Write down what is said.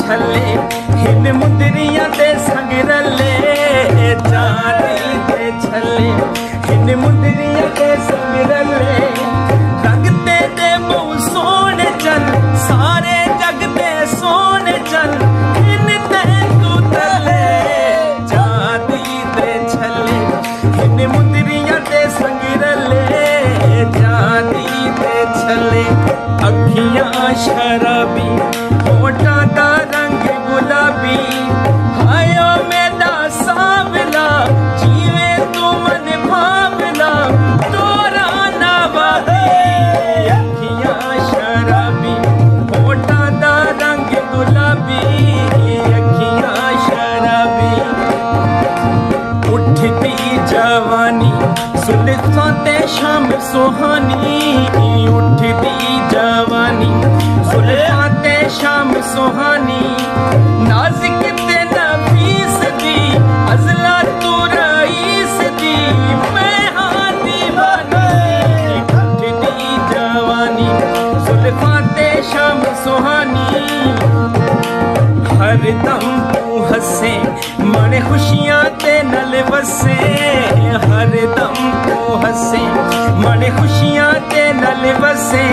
छले हिन मुंदरियां दे संग रले चांदी दे छले हिन मुंदरियां दे संग रले रंग ते बहु सोने चल सारे जग दे सोने चल हिन ते तू तले चांदी दे छले हिन मुंदरियां दे संग रले चांदी दे छले अखियां शराबी होठां दा रंग गुलाबी हायो मेरा सांवला जीवे तू मन भावला तोरा ना वादी अखियां शराबी होठां दा रंग गुलाबी अखियां शराबी उठती जवानी सुल्फां ते शाम सुहानी उठती जवानी सुल्फां ते शाम सुहानी नाज़िक ते नफीस दी अज़ला तू रईस दी मैं हाँ दीवानी उठती जवानी सुल्फां ते शाम सुहानी हर दम तू हसे मने खुशियां ते नल वसे हर दम तू हसे मने खुशियां ते नल वसे